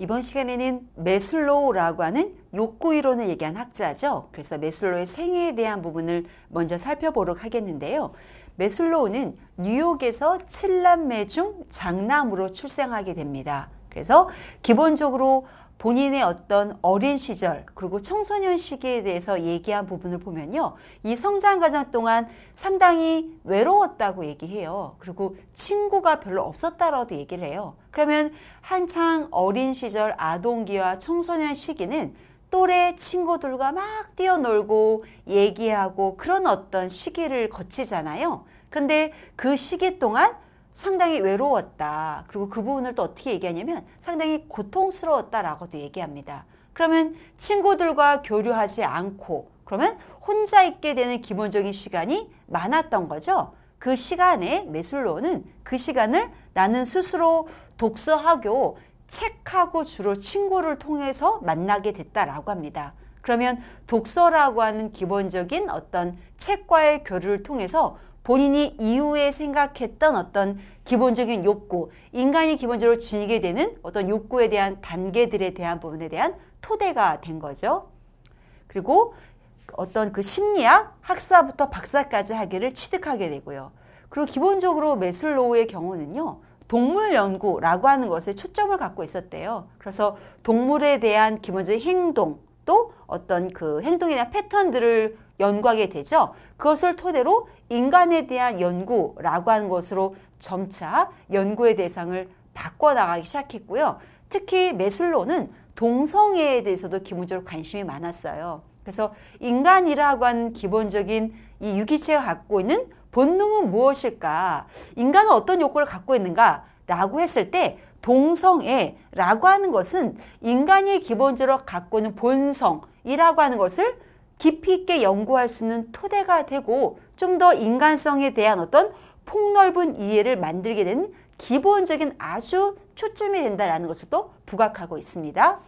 이번 시간에는 매슬로우라고 하는 욕구 이론을 얘기한 학자죠. 그래서 매슬로우의 생애에 대한 부분을 먼저 살펴보도록 하겠는데요. 매슬로우는 뉴욕에서 7남매 중 장남으로 출생하게 됩니다. 그래서 기본적으로 본인의 어떤 어린 시절 그리고 청소년 시기에 대해서 얘기한 부분을 보면요. 이 성장 과정 동안 상당히 외로웠다고 얘기해요. 그리고 친구가 별로 없었다라고도 얘기를 해요. 그러면 한창 어린 시절 아동기와 청소년 시기는 또래 친구들과 막 뛰어놀고 얘기하고 그런 어떤 시기를 거치잖아요. 근데 그 시기 동안 상당히 외로웠다. 그리고 그 부분을 또 어떻게 얘기하냐면 상당히 고통스러웠다라고도 얘기합니다. 그러면 친구들과 교류하지 않고 그러면 혼자 있게 되는 기본적인 시간이 많았던 거죠. 그 시간에 매슬로우는 그 시간을 나는 스스로 독서하고 책하고 주로 친구를 통해서 만나게 됐다라고 합니다. 그러면 독서라고 하는 기본적인 어떤 책과의 교류를 통해서 본인이 이후에 생각했던 어떤 기본적인 욕구, 인간이 기본적으로 지니게 되는 어떤 욕구에 대한 단계들에 대한 부분에 대한 토대가 된 거죠. 그리고 어떤 그 심리학, 학사부터 박사까지 하기를 취득하게 되고요. 그리고 기본적으로 매슬로우의 경우는요. 동물 연구라고 하는 것에 초점을 갖고 있었대요. 그래서 동물에 대한 기본적인 행동, 또 어떤 그 행동에 대한 패턴들을 연구하게 되죠. 그것을 토대로 인간에 대한 연구라고 하는 것으로 점차 연구의 대상을 바꿔나가기 시작했고요. 특히 매슬로우는 동성애에 대해서도 기본적으로 관심이 많았어요. 그래서 인간이라고 하는 기본적인 이 유기체가 갖고 있는 본능은 무엇일까? 인간은 어떤 욕구를 갖고 있는가? 라고 했을 때 동성애라고 하는 것은 인간이 기본적으로 갖고 있는 본성이라고 하는 것을 깊이 있게 연구할 수 있는 토대가 되고 좀 더 인간성에 대한 어떤 폭넓은 이해를 만들게 되는 기본적인 아주 초점이 된다는 것을 또 부각하고 있습니다.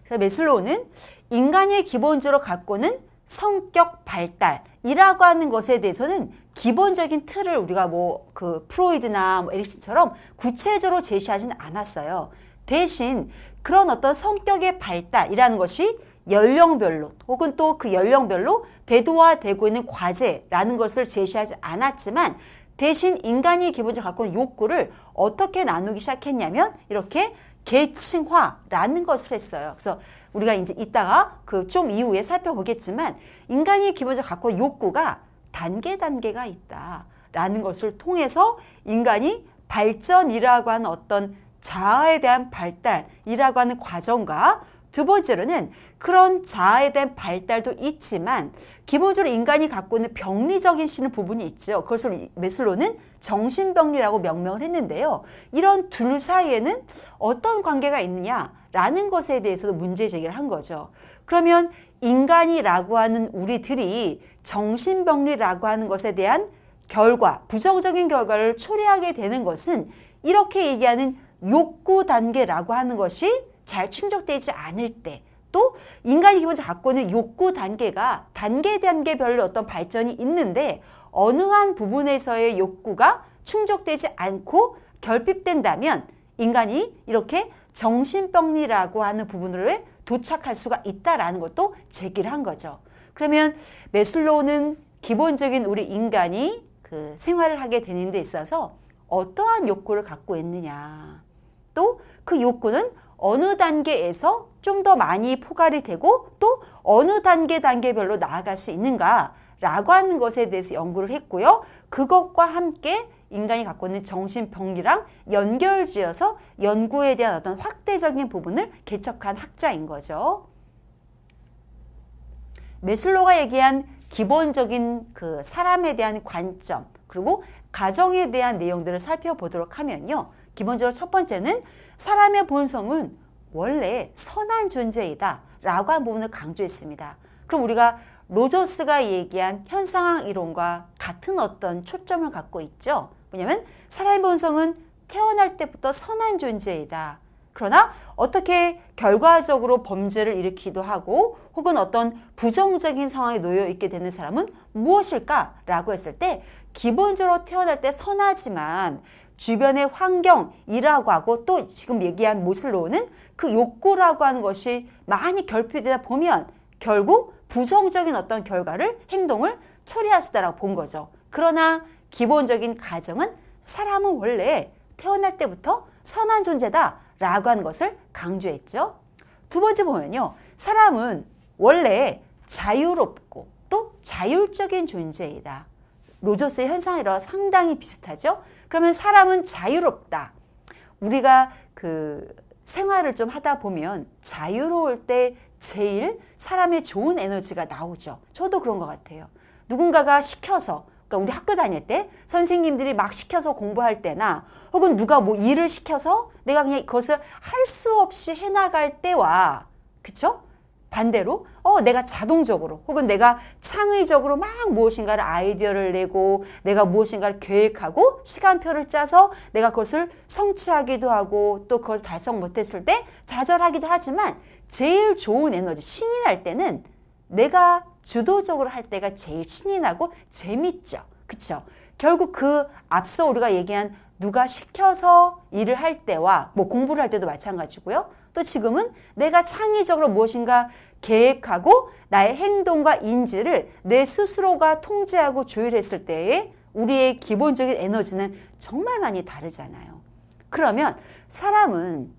그래서 매슬로우는 인간이 기본적으로 갖고 있는 성격 발달이라고 하는 것에 대해서는 기본적인 틀을 우리가 그 프로이드나 에릭슨처럼 구체적으로 제시하지는 않았어요. 대신 그런 어떤 성격의 발달이라는 것이 연령별로 혹은 또 그 연령별로 대두화되고 있는 과제라는 것을 제시하지 않았지만 대신 인간이 기본적으로 갖고 있는 욕구를 어떻게 나누기 시작했냐면 이렇게 계층화라는 것을 했어요. 그래서 우리가 이제 이따가 그 좀 이후에 살펴보겠지만 인간이 기본적으로 갖고 있는 욕구가 단계가 있다라는 것을 통해서 인간이 발전이라고 하는 어떤 자아에 대한 발달이라고 하는 과정과 두 번째로는 그런 자아에 대한 발달도 있지만 기본적으로 인간이 갖고 있는 병리적인 부분이 있죠. 그것을 매슬로우는 정신병리라고 명명을 했는데요. 이런 둘 사이에는 어떤 관계가 있느냐라는 것에 대해서도 문제 제기를 한 거죠. 그러면 인간이라고 하는 우리들이 정신병리라고 하는 것에 대한 결과, 부정적인 결과를 초래하게 되는 것은 이렇게 얘기하는 욕구 단계라고 하는 것이 잘 충족되지 않을 때 또 인간이 기본적으로 갖고 있는 욕구 단계가 단계별로 어떤 발전이 있는데 어느 한 부분에서의 욕구가 충족되지 않고 결핍된다면 인간이 이렇게 정신병리라고 하는 부분을 도착할 수가 있다라는 것도 제기를 한 거죠. 그러면 매슬로우는 기본적인 우리 인간이 그 생활을 하게 되는 데 있어서 어떠한 욕구를 갖고 있느냐 또 그 욕구는 어느 단계에서 좀 더 많이 포괄이 되고 또 어느 단계별로 나아갈 수 있는가라고 하는 것에 대해서 연구를 했고요. 그것과 함께 인간이 갖고 있는 정신병리랑 연결지어서 연구에 대한 어떤 확대적인 부분을 개척한 학자인 거죠. 매슬로우가 얘기한 기본적인 그 사람에 대한 관점 그리고 가정에 대한 내용들을 살펴보도록 하면요. 기본적으로 첫 번째는 사람의 본성은 원래 선한 존재이다 라고 한 부분을 강조했습니다. 그럼 우리가 로저스가 얘기한 현상학 이론과 같은 어떤 초점을 갖고 있죠. 뭐냐면 사람의 본성은 태어날 때부터 선한 존재이다. 그러나 어떻게 결과적으로 범죄를 일으키기도 하고 혹은 어떤 부정적인 상황에 놓여 있게 되는 사람은 무엇일까라고 했을 때 기본적으로 태어날 때 선하지만 주변의 환경이라고 하고 또 지금 얘기한 모슬로우는 그 욕구라고 하는 것이 많이 결핍되다 보면 결국 부정적인 어떤 결과를, 행동을 초래할 수 있다고 본 거죠. 그러나 기본적인 가정은 사람은 원래 태어날 때부터 선한 존재다라고 하는 것을 강조했죠. 두 번째 보면요. 사람은 원래 자유롭고 또 자율적인 존재이다. 로저스의 현상이랑 상당히 비슷하죠. 그러면 사람은 자유롭다. 우리가 생활을 좀 하다 보면 자유로울 때 제일 사람의 좋은 에너지가 나오죠. 저도 그런 것 같아요. 누군가가 시켜서, 그러니까 우리 학교 다닐 때 선생님들이 막 시켜서 공부할 때나 혹은 누가 뭐 일을 시켜서 내가 그냥 그것을 할 수 없이 해나갈 때와, 그쵸? 반대로 내가 자동적으로 혹은 내가 창의적으로 막 무엇인가를 아이디어를 내고 내가 무엇인가를 계획하고 시간표를 짜서 내가 그것을 성취하기도 하고 또 그걸 달성 못했을 때 좌절하기도 하지만 제일 좋은 에너지, 신이 날 때는 내가 주도적으로 할 때가 제일 신이 나고 재밌죠. 그쵸? 결국 그 앞서 우리가 얘기한 누가 시켜서 일을 할 때와 뭐 공부를 할 때도 마찬가지고요. 또 지금은 내가 창의적으로 무엇인가 계획하고 나의 행동과 인지를 내 스스로가 통제하고 조율했을 때에 우리의 기본적인 에너지는 정말 많이 다르잖아요. 그러면 사람은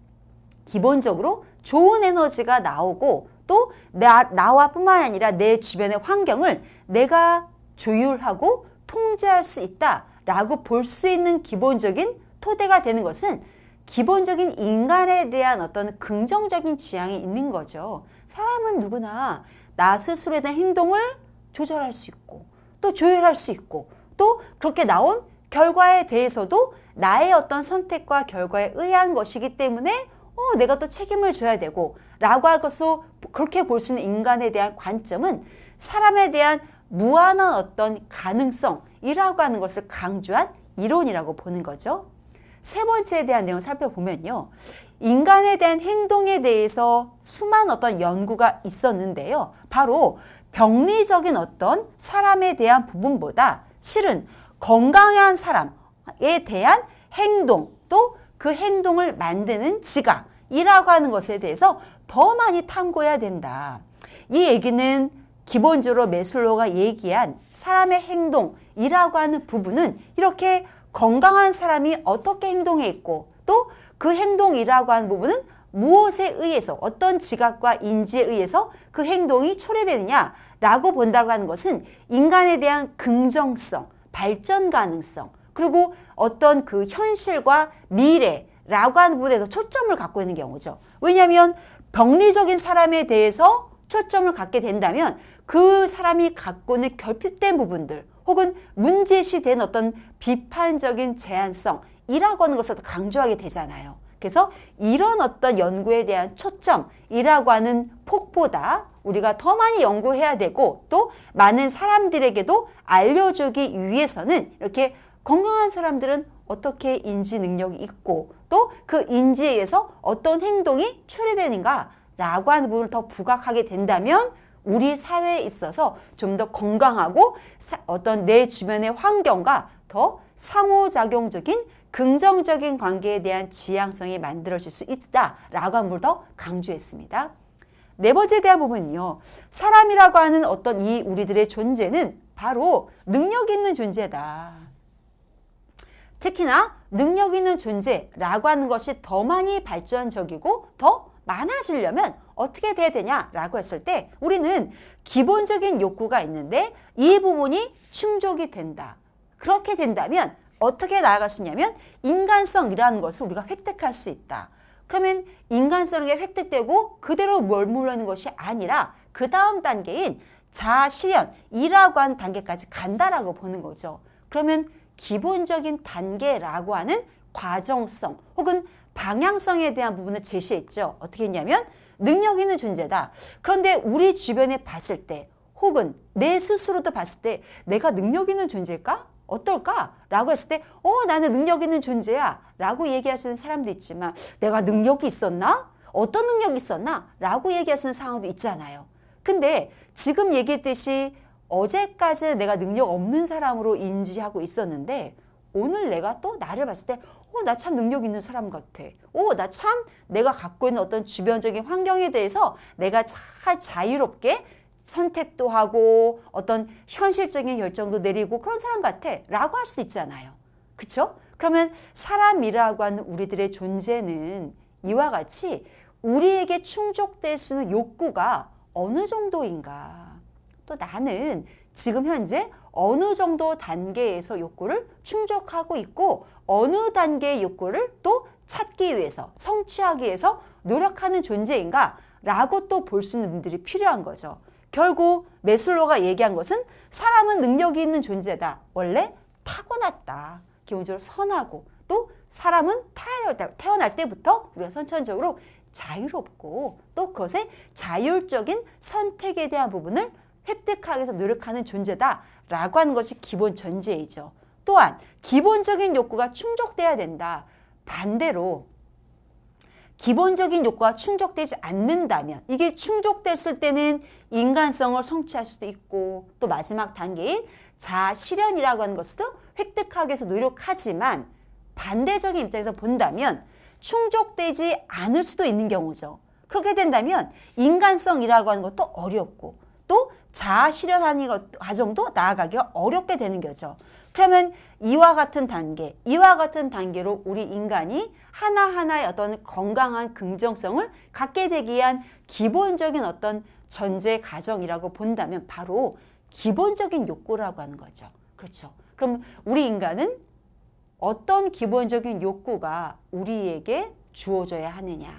기본적으로 좋은 에너지가 나오고 또 나와 뿐만 아니라 내 주변의 환경을 내가 조율하고 통제할 수 있다라고 볼 수 있는 기본적인 토대가 되는 것은 기본적인 인간에 대한 어떤 긍정적인 지향이 있는 거죠. 사람은 누구나 나 스스로에 대한 행동을 조절할 수 있고 또 조율할 수 있고 또 그렇게 나온 결과에 대해서도 나의 어떤 선택과 결과에 의한 것이기 때문에 내가 또 책임을 져야 되고 라고 할 것으로 그렇게 볼 수 있는 인간에 대한 관점은 사람에 대한 무한한 어떤 가능성이라고 하는 것을 강조한 이론이라고 보는 거죠. 세 번째에 대한 내용을 살펴보면요. 인간에 대한 행동에 대해서 수많은 어떤 연구가 있었는데요. 바로 병리적인 어떤 사람에 대한 부분보다 실은 건강한 사람에 대한 행동 또 그 행동을 만드는 지각이라고 하는 것에 대해서 더 많이 탐구해야 된다. 이 얘기는 기본적으로 매슬로우가 얘기한 사람의 행동이라고 하는 부분은 이렇게 건강한 사람이 어떻게 행동해 있고 또 그 행동이라고 하는 부분은 무엇에 의해서 어떤 지각과 인지에 의해서 그 행동이 초래되느냐라고 본다고 하는 것은 인간에 대한 긍정성, 발전 가능성 그리고 어떤 그 현실과 미래라고 하는 부분에서 초점을 갖고 있는 경우죠. 왜냐하면 병리적인 사람에 대해서 초점을 갖게 된다면 그 사람이 갖고 있는 결핍된 부분들 혹은 문제시된 어떤 비판적인 제한성이라고 하는 것을 강조하게 되잖아요. 그래서 이런 어떤 연구에 대한 초점이라고 하는 폭보다 우리가 더 많이 연구해야 되고 또 많은 사람들에게도 알려주기 위해서는 이렇게 건강한 사람들은 어떻게 인지 능력이 있고 또 그 인지에 의해서 어떤 행동이 초래되는가 라고 하는 부분을 더 부각하게 된다면 우리 사회에 있어서 좀 더 건강하고 어떤 내 주변의 환경과 더 상호작용적인 긍정적인 관계에 대한 지향성이 만들어질 수 있다라고 한 부분을 더 강조했습니다. 네 번째에 대한 부분은요. 사람이라고 하는 어떤 이 우리들의 존재는 바로 능력 있는 존재다. 특히나 능력 있는 존재라고 하는 것이 더 많이 발전적이고 더 많아지려면 어떻게 돼야 되냐라고 했을 때 우리는 기본적인 욕구가 있는데 이 부분이 충족이 된다. 그렇게 된다면 어떻게 나아갈 수 있냐면 인간성이라는 것을 우리가 획득할 수 있다. 그러면 인간성이 획득되고 그대로 머무르는 것이 아니라 그 다음 단계인 자아실현이라고 하는 단계까지 간다라고 보는 거죠. 그러면 기본적인 단계라고 하는 과정성 혹은 방향성에 대한 부분을 제시했죠. 어떻게 했냐면 능력 있는 존재다. 그런데 우리 주변에 봤을 때 혹은 내 스스로도 봤을 때 내가 능력 있는 존재일까? 어떨까? 라고 했을 때 나는 능력 있는 존재야 라고 얘기하시는 사람도 있지만 내가 능력이 있었나? 어떤 능력이 있었나? 라고 얘기하시는 상황도 있잖아요. 근데 지금 얘기했듯이 어제까지 내가 능력 없는 사람으로 인지하고 있었는데 오늘 내가 또 나를 봤을 때 나 참 능력 있는 사람 같아. 나 참 내가 갖고 있는 어떤 주변적인 환경에 대해서 내가 잘 자유롭게 선택도 하고 어떤 현실적인 결정도 내리고 그런 사람 같아 라고 할 수도 있잖아요. 그쵸? 그러면 사람이라고 하는 우리들의 존재는 이와 같이 우리에게 충족될 수 있는 욕구가 어느 정도인가? 또 나는 지금 현재 어느 정도 단계에서 욕구를 충족하고 있고 어느 단계의 욕구를 또 찾기 위해서 성취하기 위해서 노력하는 존재인가? 라고 또 볼 수 있는 분들이 필요한 거죠. 결국 매슬로우가 얘기한 것은 사람은 능력이 있는 존재다. 원래 타고났다. 기본적으로 선하고 또 사람은 태어날 때부터 우리가 선천적으로 자유롭고 또 그것의 자율적인 선택에 대한 부분을 획득하기 위해서 노력하는 존재다라고 하는 것이 기본 전제이죠. 또한 기본적인 욕구가 충족돼야 된다. 반대로 기본적인 욕구가 충족되지 않는다면 이게 충족됐을 때는 인간성을 성취할 수도 있고 또 마지막 단계인 자아 실현이라고 하는 것도 획득하기 위해서 노력하지만 반대적인 입장에서 본다면 충족되지 않을 수도 있는 경우죠. 그렇게 된다면 인간성이라고 하는 것도 어렵고 또 자아 실현하는 과정도 나아가기가 어렵게 되는 거죠. 그러면 이와 같은 단계로 우리 인간이 하나하나의 어떤 건강한 긍정성을 갖게 되기 위한 기본적인 어떤 전제 과정이라고 본다면 바로 기본적인 욕구라고 하는 거죠. 그렇죠. 그럼 우리 인간은 어떤 기본적인 욕구가 우리에게 주어져야 하느냐.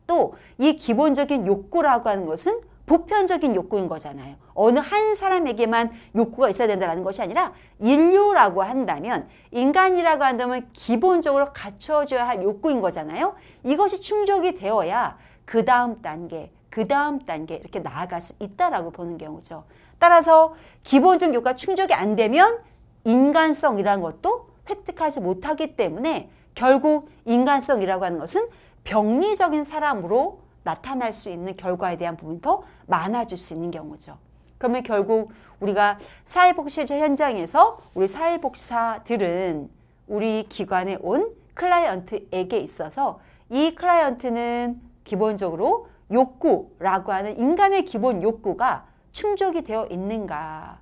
또 이 기본적인 욕구라고 하는 것은 보편적인 욕구인 거잖아요. 어느 한 사람에게만 욕구가 있어야 된다는 것이 아니라 인류라고 한다면 인간이라고 한다면 기본적으로 갖춰져야 할 욕구인 거잖아요. 이것이 충족이 되어야 그 다음 단계 이렇게 나아갈 수 있다라고 보는 경우죠. 따라서 기본적 욕구가 충족이 안 되면 인간성이라는 것도 획득하지 못하기 때문에 결국 인간성이라고 하는 것은 병리적인 사람으로 나타날 수 있는 결과에 대한 부분이 더 많아질 수 있는 경우죠. 그러면 결국 우리가 사회복지제 현장에서 우리 사회복지사들은 우리 기관에 온 클라이언트에게 있어서 이 클라이언트는 기본적으로 욕구라고 하는 인간의 기본 욕구가 충족이 되어 있는가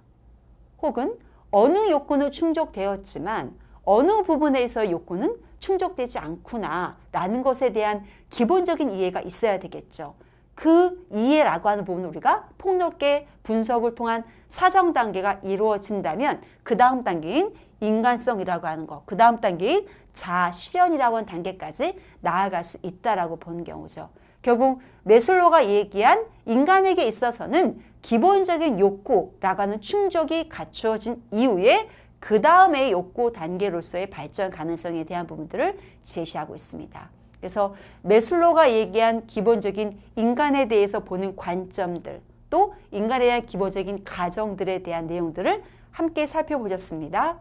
혹은 어느 욕구는 충족되었지만 어느 부분에서 욕구는 충족되지 않구나 라는 것에 대한 기본적인 이해가 있어야 되겠죠. 그 이해라고 하는 부분을 우리가 폭넓게 분석을 통한 사정 단계가 이루어진다면 그 다음 단계인 인간성이라고 하는 것, 그 다음 단계인 자아 실현이라고 하는 단계까지 나아갈 수 있다라고 보는 경우죠. 결국 매슬로우가 얘기한 인간에게 있어서는 기본적인 욕구라고 하는 충족이 갖추어진 이후에 그 다음의 욕구 단계로서의 발전 가능성에 대한 부분들을 제시하고 있습니다. 그래서 매슬로우가 얘기한 기본적인 인간에 대해서 보는 관점들, 또 인간에 대한 기본적인 가정들에 대한 내용들을 함께 살펴보셨습니다.